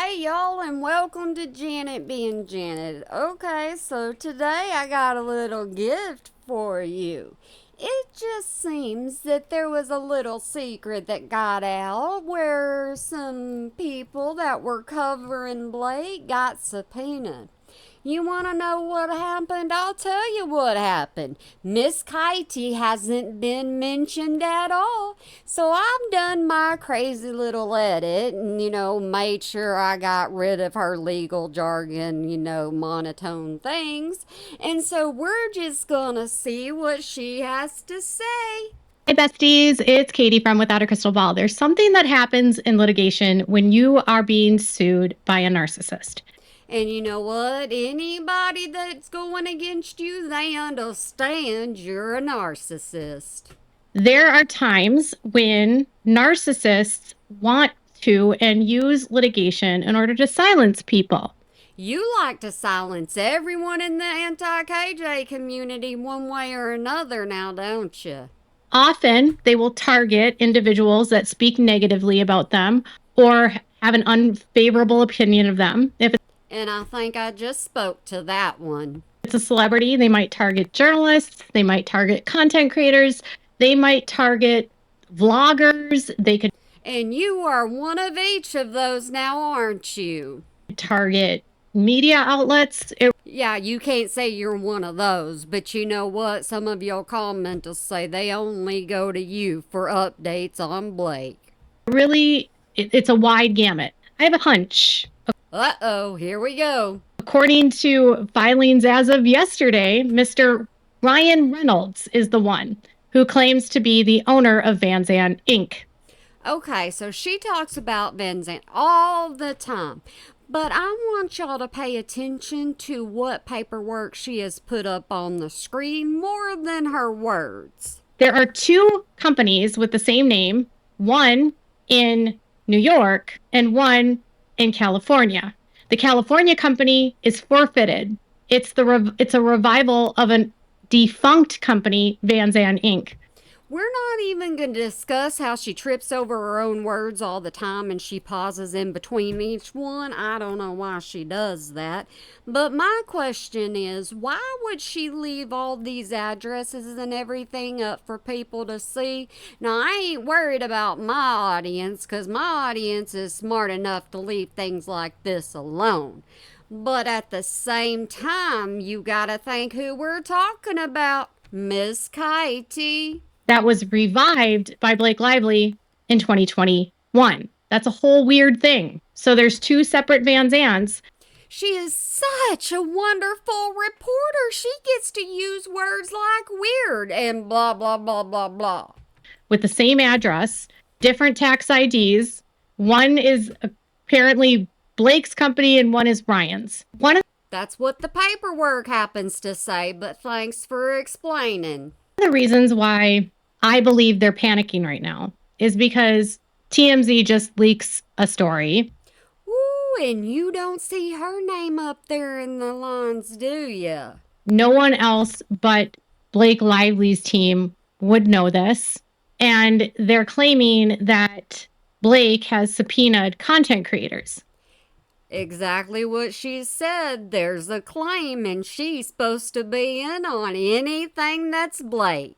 Hey y'all, and welcome to Janet being Janet. Okay, so today I got a little gift for you. It just seems that there was a little secret that got out where some people that were covering Blake got subpoenaed. You want to know what happened? I'll tell you what happened. Miss Katie hasn't been mentioned at all. So I've done my crazy little edit and, made sure I got rid of her legal jargon, monotone things. And so we're just going to see what she has to say. Hey besties, it's Katie from Without a Crystal Ball. There's something that happens in litigation when you are being sued by a narcissist. And you know what? Anybody that's going against you, they understand you're a narcissist. There are times when narcissists want to and use litigation in order to silence people. You like to silence everyone in the anti-KJ community one way or another now, don't you? Often they will target individuals that speak negatively about them or have an unfavorable opinion of them. If And I think I just spoke to that one. it's a celebrity, they might target journalists, they might target content creators, they might target vloggers, they could And you are one of each of those now, aren't you? target media outlets. Yeah, you can't say you're one of those, but you know what? Some of your commenters say they only go to you for updates on Blake. It's a wide gamut. I have a hunch. Uh-oh, here we go. According to filings as of yesterday, Mr. Ryan Reynolds is the one who claims to be the owner of Van Zandt Inc. Okay, so she talks about Van Zandt all the time. But I want y'all to pay attention to what paperwork she has put up on the screen more than her words. There are two companies with the same name, one in New York and one in California. The California company is forfeited. It's a revival of a defunct company, Van Zandt Inc. We're not even going to discuss how she trips over her own words all the time and she pauses in between each one. I don't know why she does that. But my question is, why would she leave all these addresses and everything up for people to see? Now, I ain't worried about my audience because my audience is smart enough to leave things like this alone. But at the same time, you gotta think who we're talking about. Miss Katie. That was revived by Blake Lively in 2021. That's a whole weird thing. So there's two separate Van Zandts. She is such a wonderful reporter. She gets to use words like weird and blah, blah, blah, blah, blah. With the same address, different tax IDs. One is apparently Blake's company and one is Ryan's. That's what the paperwork happens to say, but thanks for explaining. One of the reasons why I believe they're panicking right now is because TMZ just leaks a story. Ooh, and you don't see her name up there in the lines, do you? No one else but Blake Lively's team would know this. And they're claiming that Blake has subpoenaed content creators. Exactly what she said. There's a claim, and she's supposed to be in on anything that's Blake.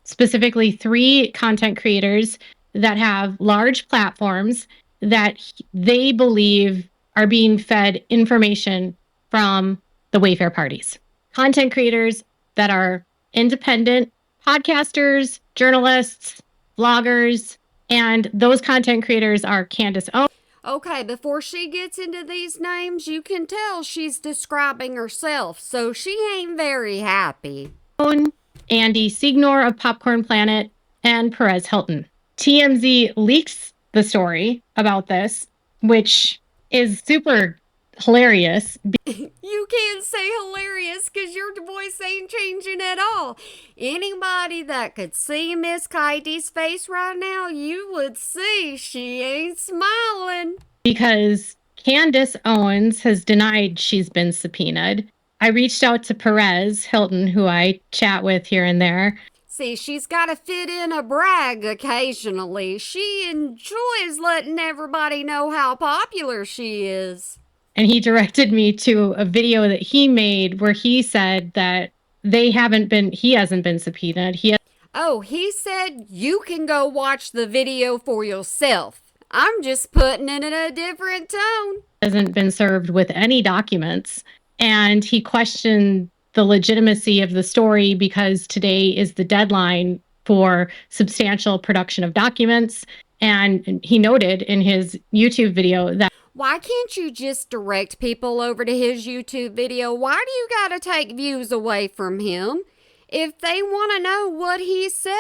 Specifically, 3 content creators that have large platforms that they believe are being fed information from the Wayfair parties. Content creators that are independent podcasters, journalists, vloggers, and those content creators are Candace Owens. Okay, before she gets into these names, you can tell she's describing herself, so she ain't very happy. Andy Signor of Popcorn Planet, and Perez Hilton. TMZ leaks the story about this, which is super hilarious. You can't say hilarious because your voice ain't changing at all. Anybody that could see Miss Katie's face right now, you would see she ain't smiling. Because Candace Owens has denied she's been subpoenaed. I reached out to Perez Hilton, who I chat with here and there. See, she's got to fit in a brag occasionally. She enjoys letting everybody know how popular she is. And he directed me to a video that he made where he said that he hasn't been subpoenaed. He said you can go watch the video for yourself. I'm just putting it in a different tone. Hasn't been served with any documents. And he questioned the legitimacy of the story because today is the deadline for substantial production of documents. And he noted in his YouTube video that why can't you just direct people over to his YouTube video? Why do you gotta take views away from him? If they want to know what he said,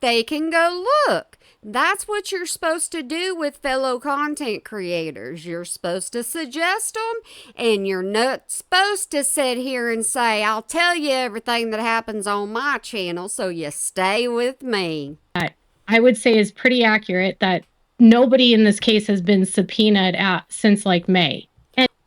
they can go look. That's what you're supposed to do with fellow content creators. You're supposed to suggest them, and you're not supposed to sit here and say, I'll tell you everything that happens on my channel, so you stay with me. I would say is pretty accurate that nobody in this case has been subpoenaed since like May.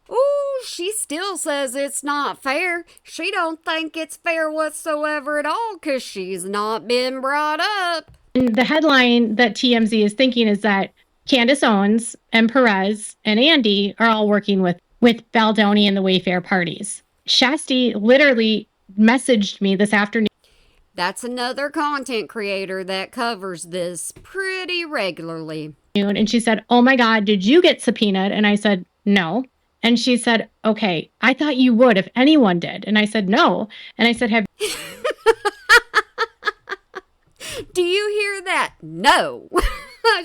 Ooh, she still says it's not fair. She don't think it's fair whatsoever at all because she's not been brought up. And the headline that TMZ is thinking is that Candace Owens and Perez and Andy are all working with Baldoni and the Wayfair parties. Shasti literally messaged me this afternoon. That's another content creator that covers this pretty regularly. And she said, oh my God, did you get subpoenaed? And I said, no. And she said, okay, I thought you would if anyone did. And I said, no. And I said, have do you hear that? No.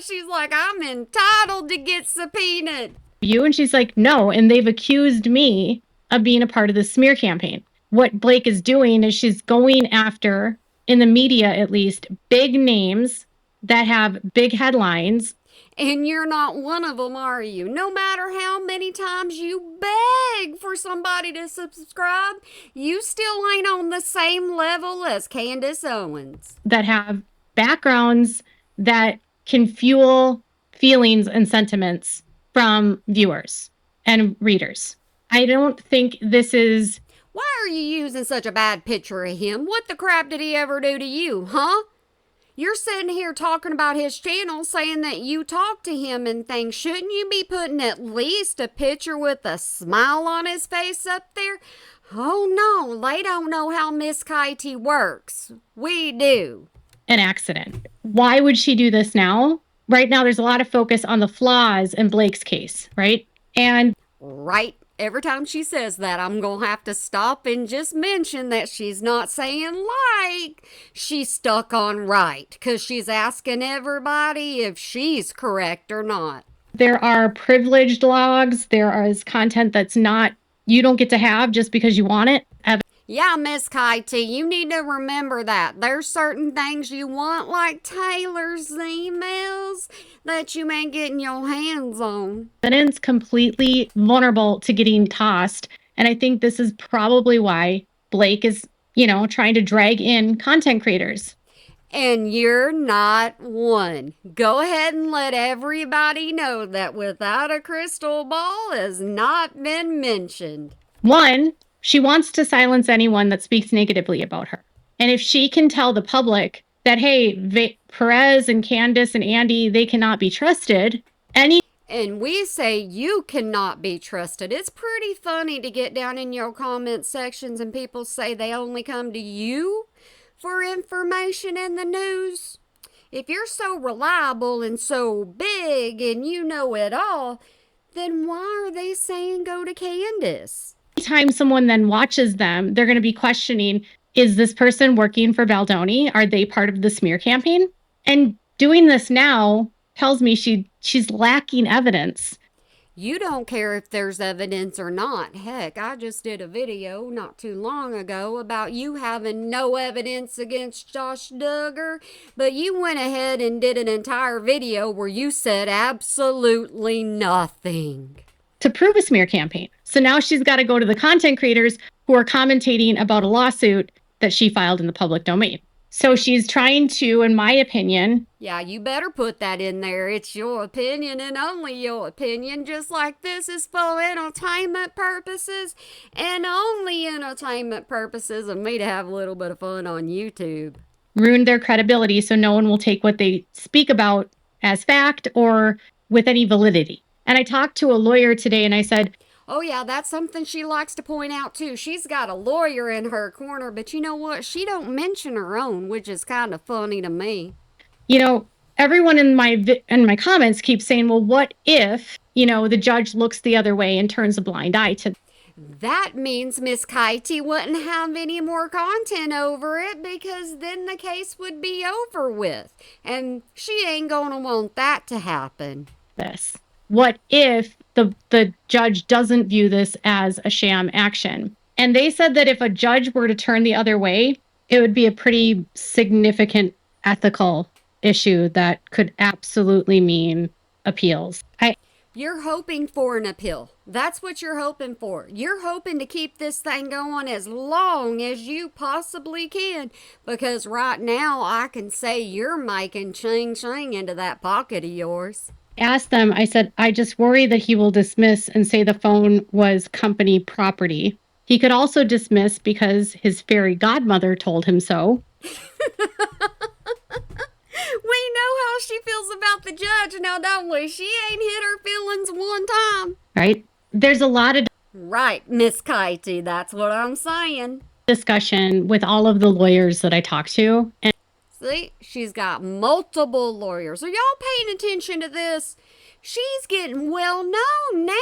She's like, I'm entitled to get subpoenaed. You? And she's like, no. And they've accused me of being a part of the smear campaign. What Blake is doing is she's going after, in the media at least, big names that have big headlines. And you're not one of them, are you? No matter how many times you beg for somebody to subscribe, you still ain't on the same level as Candace Owens. That have backgrounds that can fuel feelings and sentiments from viewers and readers. I don't think this is... Why are you using such a bad picture of him? What the crap did he ever do to you, huh? You're sitting here talking about his channel, saying that you talk to him and things. Shouldn't you be putting at least a picture with a smile on his face up there? Oh no, they don't know how Miss Katie works. We do. An accident. Why would she do this now? Right now, there's a lot of focus on the flaws in Blake's case, right? And right. Every time she says that, I'm going to have to stop and just mention that she's not saying like. She's stuck on right because she's asking everybody if she's correct or not. There are privileged logs. There is content that's not, you don't get to have just because you want it. Yeah, Miss Katie, you need to remember that. There's certain things you want, like Taylor's emails, that you ain't getting your hands on. Evidence completely vulnerable to getting tossed. And I think this is probably why Blake is, trying to drag in content creators. And you're not one. Go ahead and let everybody know that Without a Crystal Ball has not been mentioned. One, she wants to silence anyone that speaks negatively about her. And if she can tell the public that, hey, Perez and Candace and Andy, they cannot be trusted. And we say you cannot be trusted. It's pretty funny to get down in your comment sections and people say they only come to you for information in the news. If you're so reliable and so big and you know it all, then why are they saying go to Candace? Anytime someone then watches them, they're going to be questioning, is this person working for Baldoni? Are they part of the smear campaign? And doing this now tells me she's lacking evidence. You don't care if there's evidence or not. Heck, I just did a video not too long ago about you having no evidence against Josh Duggar, but you went ahead and did an entire video where you said absolutely nothing to prove a smear campaign. So now she's got to go to the content creators who are commentating about a lawsuit that she filed in the public domain. So she's trying to, in my opinion... Yeah, you better put that in there. It's your opinion and only your opinion, just like this is for entertainment purposes and only entertainment purposes of me to have a little bit of fun on YouTube. ruined their credibility, so no one will take what they speak about as fact or with any validity. And I talked to a lawyer today and I said, oh, yeah, that's something she likes to point out, too. She's got a lawyer in her corner, but you know what? She don't mention her own, which is kind of funny to me. You know, everyone in my comments keeps saying, well, what if, the judge looks the other way and turns a blind eye to That means Miss Katie wouldn't have any more content over it because then the case would be over with. And she ain't gonna want that to happen. this? What if the judge doesn't view this as a sham action? And they said that if a judge were to turn the other way, it would be a pretty significant ethical issue that could absolutely mean appeals. You're hoping for an appeal. That's what you're hoping for. You're hoping to keep this thing going as long as you possibly can. Because right now I can say you're making ching-ching into that pocket of yours. Asked them, I said, I just worry that he will dismiss and say the phone was company property. He could also dismiss because his fairy godmother told him so. We know how she feels about the judge now, don't we? She ain't hit her feelings one time. Right? There's a lot of Right, Miss Katie, that's what I'm saying. discussion with all of the lawyers that I talked to. And see, she's got multiple lawyers. Are y'all paying attention to this? She's getting well known now.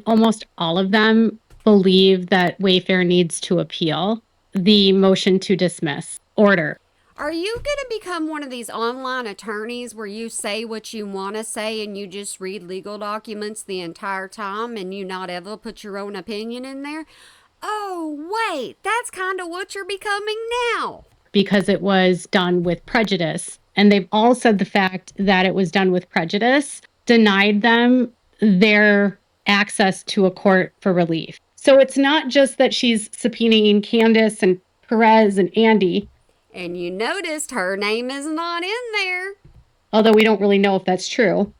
almost all of them believe that Wayfair needs to appeal the motion to dismiss order. Are you going to become one of these online attorneys where you say what you want to say and you just read legal documents the entire time and you not ever put your own opinion in there? Oh, wait, that's kind of what you're becoming now. Because it was done with prejudice. And they've all said the fact that it was done with prejudice denied them their access to a court for relief. So it's not just that she's subpoenaing Candace and Perez and Andy. And you noticed her name is not in there. Although we don't really know if that's true.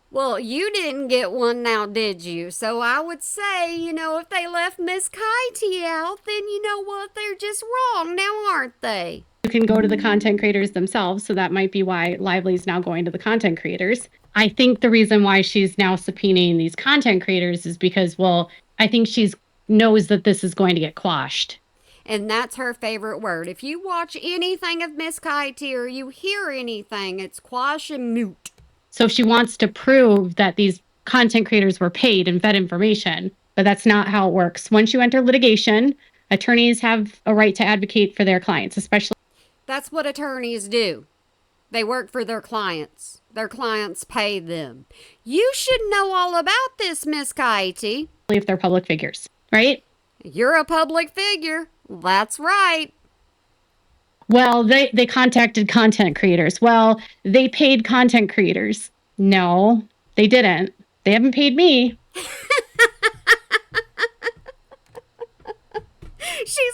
Well, you didn't get one now, did you? So I would say, if they left Miss Katie out, then you know what? They're just wrong now, aren't they? You can go to the content creators themselves, so that might be why Lively's now going to the content creators. I think the reason why she's now subpoenaing these content creators is because, I think she knows that this is going to get quashed. And that's her favorite word. If you watch anything of Miss Katie or you hear anything, it's quash and mute. So if she wants to prove that these content creators were paid and fed information, but that's not how it works. Once you enter litigation, attorneys have a right to advocate for their clients, especially. That's what attorneys do. They work for their clients. Their clients pay them. You should know all about this, Miss Katie. If they're public figures, right? You're a public figure. That's right. Well, they contacted content creators. Well, they paid content creators. No, they didn't. They haven't paid me. She's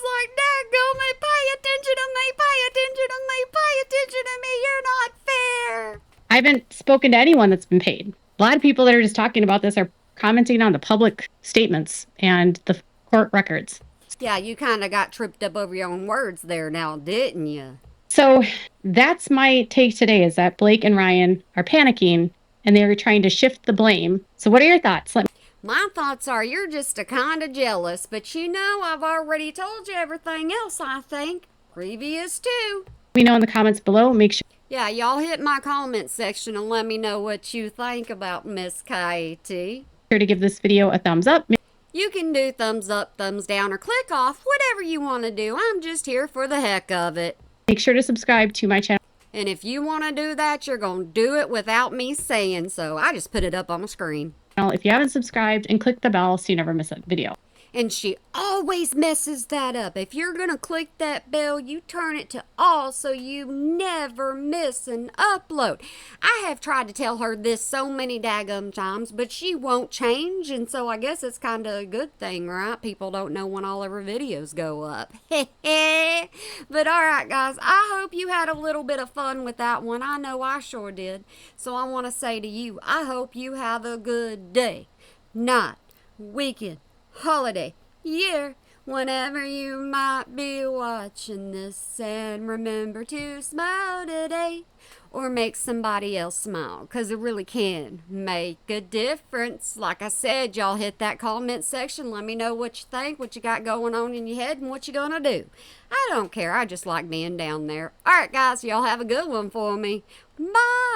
like, dadgummit, pay attention to me, pay attention to me, pay attention to me. You're not fair. I haven't spoken to anyone that's been paid. A lot of people that are just talking about this are commenting on the public statements and the court records. Yeah, you kind of got tripped up over your own words there now, didn't you? So that's my take today, is that Blake and Ryan are panicking and they're trying to shift the blame. So what are your thoughts? My thoughts are you're just a kind of jealous, but I've already told you everything else, I think. Previous too. Let me know in the comments below. Make sure. Yeah, y'all hit my comment section and let me know what you think about Miss Katie. Sure to give this video a thumbs up. You can do thumbs up, thumbs down, or click off, whatever you want to do. I'm just here for the heck of it. Make sure to subscribe to my channel. And if you want to do that, you're going to do it without me saying so. I just put it up on the screen. If you haven't subscribed, and click the bell so you never miss a video. And she always messes that up. If you're going to click that bell, you turn it to all so you never miss an upload. I have tried to tell her this so many daggum times, but she won't change. And so I guess it's kind of a good thing, right? People don't know when all of her videos go up. But all right, guys, I hope you had a little bit of fun with that one. I know I sure did. So I want to say to you, I hope you have a good day, night, weekend, holiday, year, Whenever you might be watching this, and remember to smile today or make somebody else smile, because it really can make a difference. Like I said, y'all hit that comment section. Let me know what you think, what you got going on in your head, and what you gonna do. I don't care. I just like being down there. All right, guys, y'all have a good one for me. Bye.